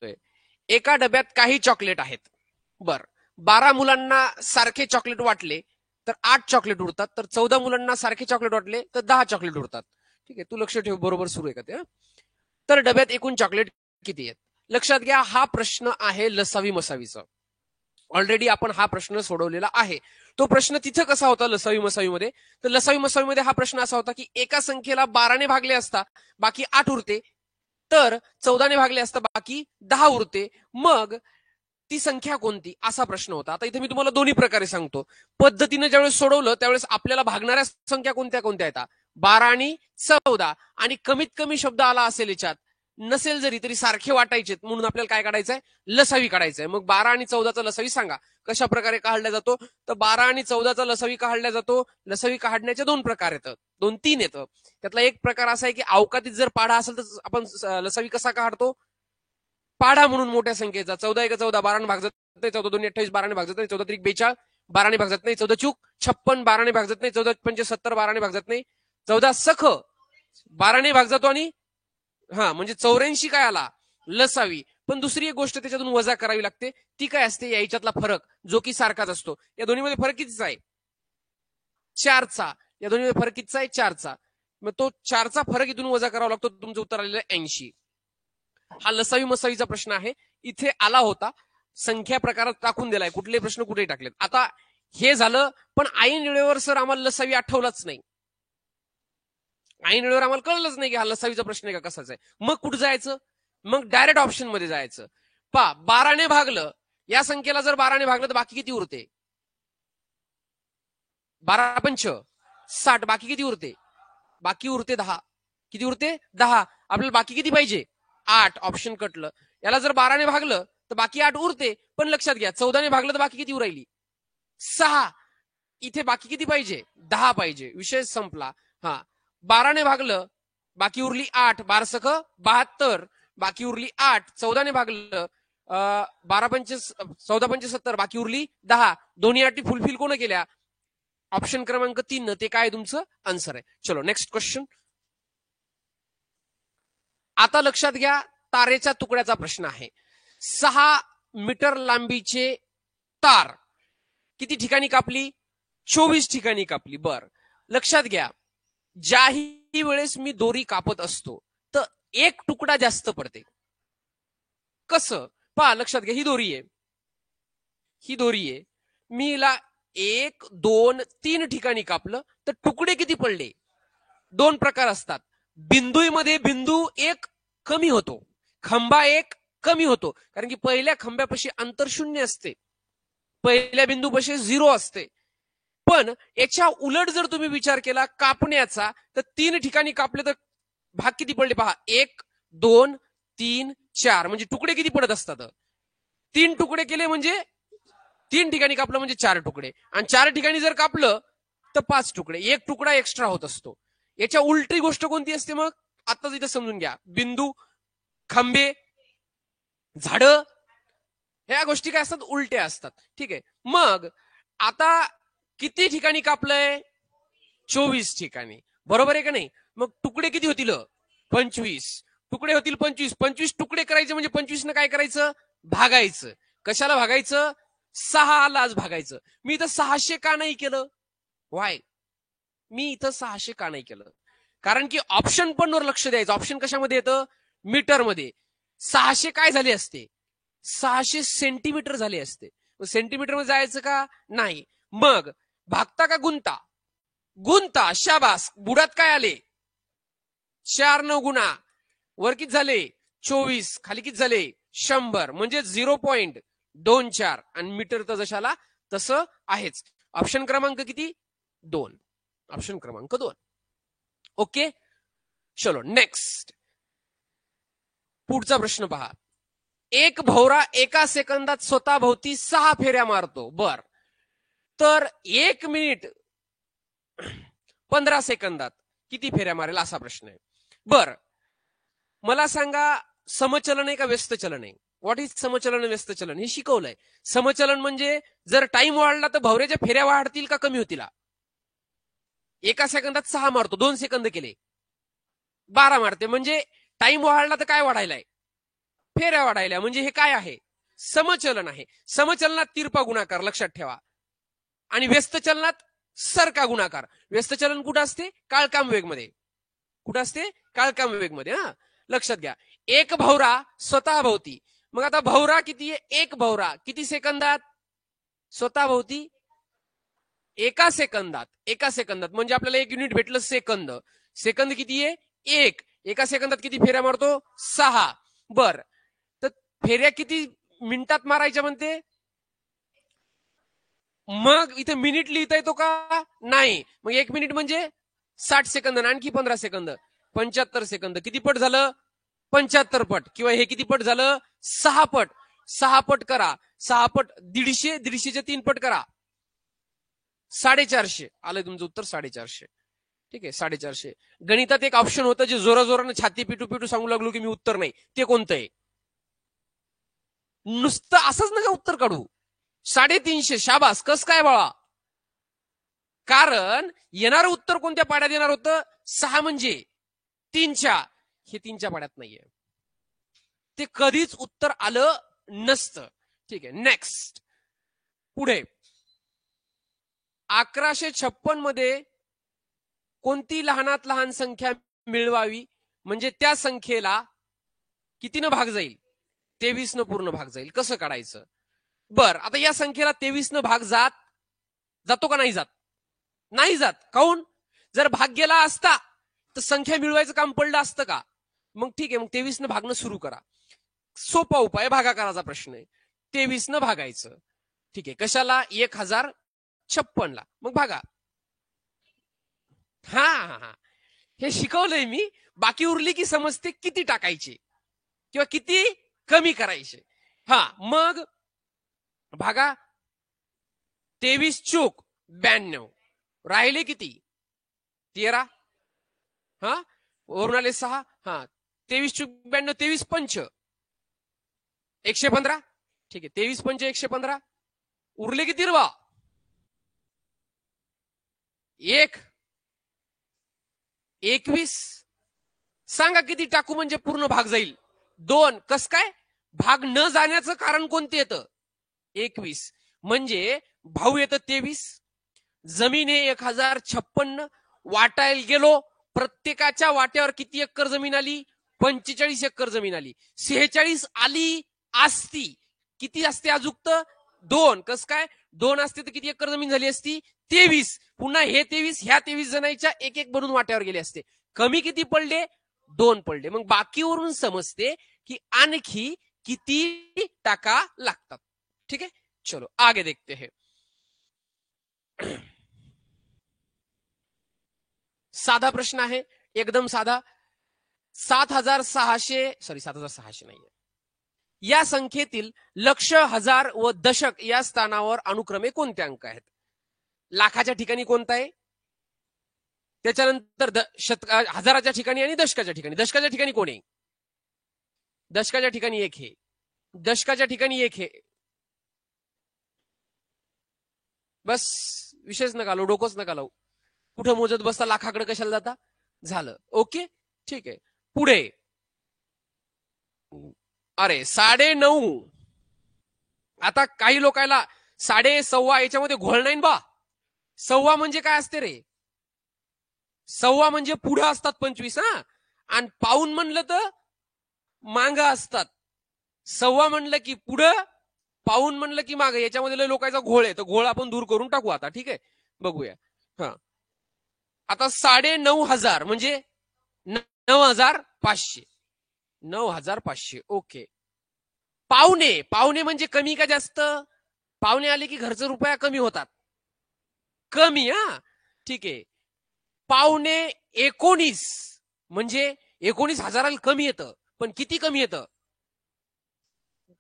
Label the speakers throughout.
Speaker 1: सांगतोय, एका डब्यात काही चॉकलेट आहेत. बर, 12 मुलांना सारखे चॉकलेट वाटले तर 8 चॉकलेट उरतात, तर 14 मुलांना सारखे चॉकलेट वाटले तर 10 चॉकलेट उरतात. ठीक आहे, तू लक्ष ठेव, बरोबर सुरू आहे का ते. तर डब्यात एकूण चॉकलेट किती आहेत? लक्षात घ्या, हा प्रश्न आहे लसावी मसावीचा. ऑलरेडी आपण हा प्रश्न सोडवलेला आहे. तो प्रश्न तिथं कसा होता लसावी मसावीमध्ये? तर लसावी मसावीमध्ये हा प्रश्न असा होता की एका संख्येला 12ने भागले असता बाकी 8 उरते, तर 14ने भागले असता बाकी 10 उरते, मग ती संख्या कोणती, असा प्रश्न होता. आता इथे मी तुम्हाला दोन्ही प्रकारे सांगतो. पद्धतीने ज्यावेळेस सोडवलं त्यावेळेस आपल्याला भागणाऱ्या संख्या कोणत्या कोणत्या येतात? 12 आणि 14, आणि कमीत कमी शब्द आला असेल याच्यात, नसेल जरी तरी सारखे वाटायचे, म्हणून आपल्याला काय काढायचंय? लसावी काढायचंय. मग 12 आणि 14चा लसावी सांगा. कशा प्रकारे काढला जातो? तर 12 आणि 14चा लसावी काढला जातो. लसावी काढण्याचे 2 प्रकार येतात, 2-3 येतं. त्यातला एक प्रकार असा आहे की अवकातीत जर पाढा असेल तर आपण लसावी कसा काढतो? पाढा म्हणून मोठ्या संख्येचा. 14 एक 14, 12ने भाग जात नाही, 14 2 28, 12ने भाग जात नाही, 14 3 42, 12ने भाग जात नाही, 14 चूक 56, 12ने भाग जात नाही, 14 पंचे 70, 12ने भाग जात नाही, 14 सख 12ने भाग जातो, आणि हा म्हणजे 84 काय आला? लसावी. पण दुसरी एक गोष्ट त्याच्यातून वजा करावी लागते, ती काय असते? याच्यातला फरक, जो की सारखाच असतो. या दोन्हीमध्ये फरक कितीचा आहे? 4चा. या दोन्हीमध्ये फरक कितीचा आहे? 4चा. मग तो 4चा फरक इथून वजा करावा लागतो. तुमचं उत्तर आलेलं आहे 80. हा लसावी मसावीचा प्रश्न आहे. इथे आला होता, संख्या प्रकारात टाकून दिलाय, कुठले प्रश्न कुठेही टाकलेत. आता हे झालं, पण ऐन वेळेवर सर आम्हाला लसावी आठवलाच नाही. ऐन वेळेवर आम्हाला कळलंच नाही की हा लसावीचा प्रश्न आहे का कसाचा आहे. मग कुठं जायचं? मग डायरेक्ट ऑप्शन मध्ये जायचं. 12ने भागलं, या संख्येला जर 12ने भागलं तर बाकी किती उरते? 12 पंच 60, बाकी किती उरते? बाकी उरते 10. किती उरते? 10. आपल्याला बाकी किती पाहिजे? 8. ऑप्शन कटलं. याला जर 12ने भागलं तर बाकी 8 उरते, पण लक्षात घ्या 14ने भागलं तर बाकी किती उरायली? 6. इथे बाकी किती पाहिजे? 10 पाहिजे. विषय संपला. हा, 12ने भागलं, बाकी उरली 8, 12 सख 72, बाकी उरली 8. 14ने भागलं, 12 पंच 14 पंच 70, बाकी उरली 10. दोन्ही अटी फुलफिल कोण केल्या? ऑप्शन क्रमांक 3 ते काय तुमचं आन्सर आहे. चलो नेक्स्ट क्वेश्चन. आता लक्षात घ्या, तारेच्या तुकड्याचा प्रश्न आहे. 6 मीटर लांबीचे तार किती ठिकाणी कापली? 24 ठिकाणी कापली. बर, लक्षात घ्या, ज्याही वेळेस मी दोरी कापत असतो तर एक तुकडा जास्त पडते. कसं? पहा, लक्षात घ्या, ही दोरी आहे, ही दोरी आहे, मी हिला 1 2 3 ठिकाणी कापलं तर तुकडे किती पडले? 2 प्रकार असतात. बिंदूमध्ये बिंदू एक कमी होतो, खंबा एक कमी होतो, कारण की पहिल्या खंब्यापाशी अंतर 0 असते, पहिल्या बिंदूपाशी 0 असते. पण याच्या उलट जर तुम्ही विचार केला कापण्याचा, तर 3 ठिकाणी कापले तर भाग किती पडले पहा? 1 2 3 4, म्हणजे तुकडे किती पडत असतात? 3 तुकडे केले म्हणजे 3 ठिकाणी कापलं म्हणजे 4 तुकडे, आणि 4 ठिकाणी जर कापलं तर 5 तुकडे, 1 तुकडा एक्स्ट्रा होत असतो. याच्या उलटी गोष्ट कोणती असते मग? आताच इथं समजून घ्या. बिंदू, खांबे, झाडं, ह्या गोष्टी काय असतात? उलट्या असतात. ठीक आहे, मग आता किती ठिकाणी कापलंय? 24 ठिकाणी, बरोबर आहे का नाही? मग तुकडे किती होतील? 25 तुकडे होतील. 25 तुकडे करायचे म्हणजे 25 न काय करायचं? भागायचं. कशाला भागायचं? 6 लाच भागायचं. मी इथं 600 का नाही केलं? वाय? मी इथं 600 का नाही केलं? कारण की ऑप्शन पण वर लक्ष द्यायचं. ऑप्शन कशामध्ये येतं? मीटर मध्ये. 600 काय झाले असते? 600 सेंटीमीटर झाले असते. सेंटीमीटर मध्ये जायचं का? नाही. मग भागता का गुंता? गुंता. शाबास. बुडात काय आले? 4 9 गुणा, वर किती झाले? 24, खाली किती झाले? 100, म्हणजे 0.24, आणि मीटर तर जशाला तसं आहेच. ऑप्शन क्रमांक किती? 2. ऑप्शन क्रमांक 2. ओके, चलो नेक्स्ट. पुढचा प्रश्न पहा. एक भोवरा एका सेकंदात स्वतः भोवती 6 फेऱ्या मारतो. बर, तर 1 मिनिट 15 सेकंदात किती फेऱ्या मारेल असा प्रश्न आहे. बर, मला सांगा, समचलन आहे का व्यस्त चलन आहे? व्हॉट इज समचलन, व्यस्त चलन हे शिकवलंय. समचलन म्हणजे जर टाइम वाढला तर भवऱ्याच्या फेऱ्या वाढतील का कमी होतील? एका सेकंदात 6 मारतो, 2 सेकंद केले 12 मारते, म्हणजे टाइम वाढला तर काय वाढायलाय? फेऱ्या वाढायल्या, म्हणजे हे काय आहे? समचलन आहे. समचलनात तिरपा गुणाकार लक्षात ठेवा, आणि व्यस्त चलनात सरका गुणाकार. व्यस्त चलन कुठं असते? काळकाम वेगमध्ये. कुठं असते? काळकाम वेगमध्ये. हा, लक्षात घ्या. एक भवरा स्वतः भोवती. मग आता भवरा किती आहे? एक भवरा किती सेकंदात? स्वतः भोवती एका सेकंदात. एका सेकंदात म्हणजे आपल्याला एक युनिट भेटलं सेकंद. सेकंद किती आहे? एक. एका सेकंदात किती फेऱ्या मारतो? 6. बर, तर फेऱ्या किती मिनिटात मारायच्या म्हणते? मग इथे मिनिट लिहिता येतो का? नाही. मग 1 मिनिट म्हणजे 60 सेकंद, आणखी 15 सेकंद 75 सेकंद. किती पट झालं? 75 पट. किंवा हे किती पट झालं? 6 पट. 6 पट करा. 6 पट 150. 150चे 3 पट करा. 450 आलं तुमचं उत्तर. 450. ठीक आहे, 450. गणितात एक ऑप्शन होतं जे जोराजोरानं छाती पिटू पिटू सांगू लागलो की मी उत्तर नाही. ते कोणतं आहे? नुसतं असंच नका उत्तर काढू. 350. शाबास. कस काय बाळा? कारण येणारं उत्तर कोणत्या पाड्यात येणार होतं? 6 म्हणजे 3च्या. हे 3च्या पाड्यात नाहीये. ते कधीच उत्तर आलं नसतं. ठीक आहे, नेक्स्ट. पुढे 1156 मध्ये कोणती लहानात लहान संख्या मिळवावी म्हणजे त्या संख्येला कितीनं भाग जाईल? 23 न पूर्ण भाग जाईल. कसं काढायचं? बर, आता या संख्येला 23 न भाग जातो का नाही जात? नाही जात. काऊन? जर भाग गेला असता तर संख्या मिळवायचं काम पडलं असतं का? मग ठीक आहे, मग 23 न भागणं सुरू करा. सोपा उपाय, भागाकाराचा प्रश्न आहे. 23 न भागायचं. ठीक आहे, कशाला? 1056 ला. मग भागा. हा, हे शिकवलंय मी. बाकी उरली की समजते किती टाकायचे किंवा किती कमी करायचे. हा, मग भागा. 23 चूक 92. राहिले किती? 13. हा, वरून आले 6. हा, 23 चूक 92. 23 पंच 115. ठीक आहे, 23 पंच 115. उरले किती रवा? 1. 21. सांगा किती टाकू म्हणजे पूर्ण भाग जाईल? 2. कस काय? भाग न जाण्याचं कारण कोणते येतं? 21. म्हणजे भाऊ येतं 23. जमीन आहे 1056. वाटायला गेलो, प्रत्येकाच्या वाट्यावर किती एकर जमीन आली? 45 एकर जमीन आली. 46 आली असती. किती असते अजुक्त? 2. कस काय? 2 असते तर किती एकर जमीन झाली असती? 23. पुन्हा हे 23 ह्या 23 जणांच्या एक एक बनून वाट्यावर गेले असते. कमी किती पडले? 2 पडले. मग बाकीवरून समजते की आणखी किती टाका लागतात. ठीक है, चलो आगे देखते हैं. साधा प्रश्न आहे, एकदम साधा. 7600 नाहीये. या संख्येतील लक्ष, हजार व दशक या स्थानावर अनुक्रमे कोणते अंक आहेत? लाखाच्या ठिकाणी कोणता आहे? त्याच्यानंतर हजाराच्या ठिकाणी आणि दशकाच्या ठिकाणी. दशकाच्या ठिकाणी कोण आहे? दशकाच्या ठिकाणी 1 हे. दशकाच्या ठिकाणी 1 हे. बस, विशेष नका लावू, डोकंच नका लावू. कुठं मोजत बसता? लाखाकडे कशाला जाता? झालं. ओके, ठीक आहे. पुढे अरे 9.5. आता काही लोकांना 6.25 याच्यामध्ये घोळ नाही बा. 1.25 म्हणजे काय असते रे? 1.25 म्हणजे पुढे असतात 25. हा, आणि पाऊन म्हणलं तर मांग असतात. 1.25 म्हणलं की पुढं, पाऊन म्हणलं की माग. याच्यामध्ये लोकांचा घोळ आहे, तर घोळ आपण दूर करून टाकू आता. ठीक आहे, बघूया. हा, आता 9.5 म्हणजे 9,500. 9,500. ओके. पावणे. पावणे म्हणजे कमी का जास्त? पावणे आले की घरचं रुपया कमी होतात. कमी. हा, ठीक आहे. 19.5 म्हणजे 19,000 कमी येतं. पण किती कमी येतं?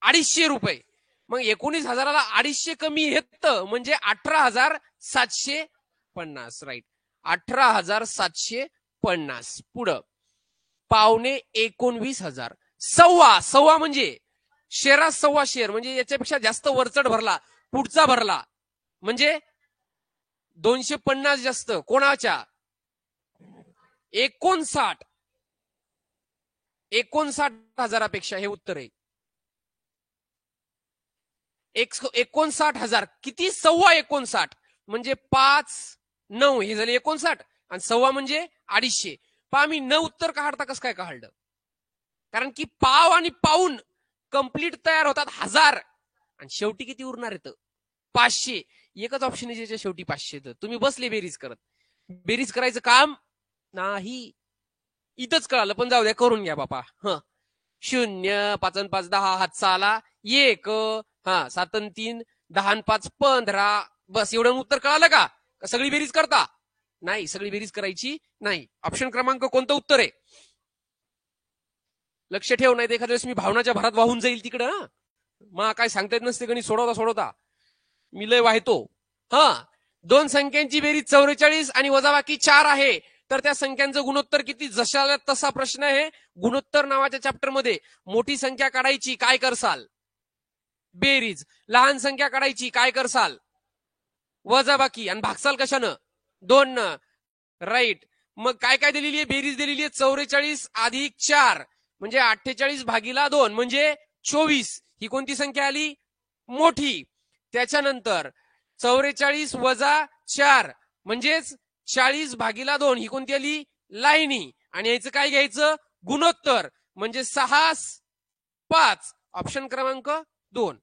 Speaker 1: 250 रुपये. मग 19,000 250 कमी येतं म्हणजे 18,750. राईट, 18,750. पुढं 19,19,000. 1.25 म्हणजे शेअरात 1.25 शेअर म्हणजे याच्यापेक्षा जास्त वरचढ भरला, पुढचा भरला म्हणजे 250 जास्त. कोणाच्या? 59,000. 59,000 हे उत्तर आहे. 59,000 किती 59.5 म्हणजे 5,9 हे झाले 59 आणि 6 म्हणजे 250. पहा मी 9 उत्तर काढता कसं काय काढलं, कारण की पाव आणि पाऊन कंप्लीट तयार होतात 1000 आणि शेवटी किती उरणार येतं 500. एकच ऑप्शन आहे ज्याच्या शेवटी 500 येतं. तुम्ही बसले बेरीज करत, बेरीज करायचं काम नाही. इथंच कळालं पण जाऊ द्या, करून घ्या बापा. 0 5 आणि 5 10 हातचा आला 1 7 आणि 3 10 आणि 5 15. बस एवढं उत्तर कळालं का? सगळी बेरीज करता नाही, सगळी बेरीज करायची नाही. ऑप्शन क्रमांक कोणतं उत्तर आहे लक्ष ठेव, नाही एखाद्या वेळेस मी भावनाच्या भरात वाहून जाईल तिकडं. मग काय सांगता येत नसते गणित सोडवता मी लय वाहतो. 2 संख्यांची बेरीज 44 आणि वजाबाकी 4 आहे, तर त्या संख्यांचं गुणोत्तर किती? जशाला तसा प्रश्न आहे. गुणोत्तर नावाच्या चॅप्टर मध्ये मोठी संख्या काढायची, काय करसाल? बेरीज. लहान संख्या काढायची, काय करसाल? वजाबाकी. आणि भागसाल कशानं? 2 राईट. मग काय काय दिलेली आहे? बेरीज दिलेली आहे 44 अधिक 4 म्हणजे 48 भागीला 2 म्हणजे 24. ही कोणती संख्या आली? मोठी. त्याच्यानंतर 44 वजा 4 म्हणजेच 40 भागीला 2 ही कोणती आली? लाईनी. आणि याचं काय घ्यायचं? गुणोत्तर म्हणजे 6 5. ऑप्शन क्रमांक 2.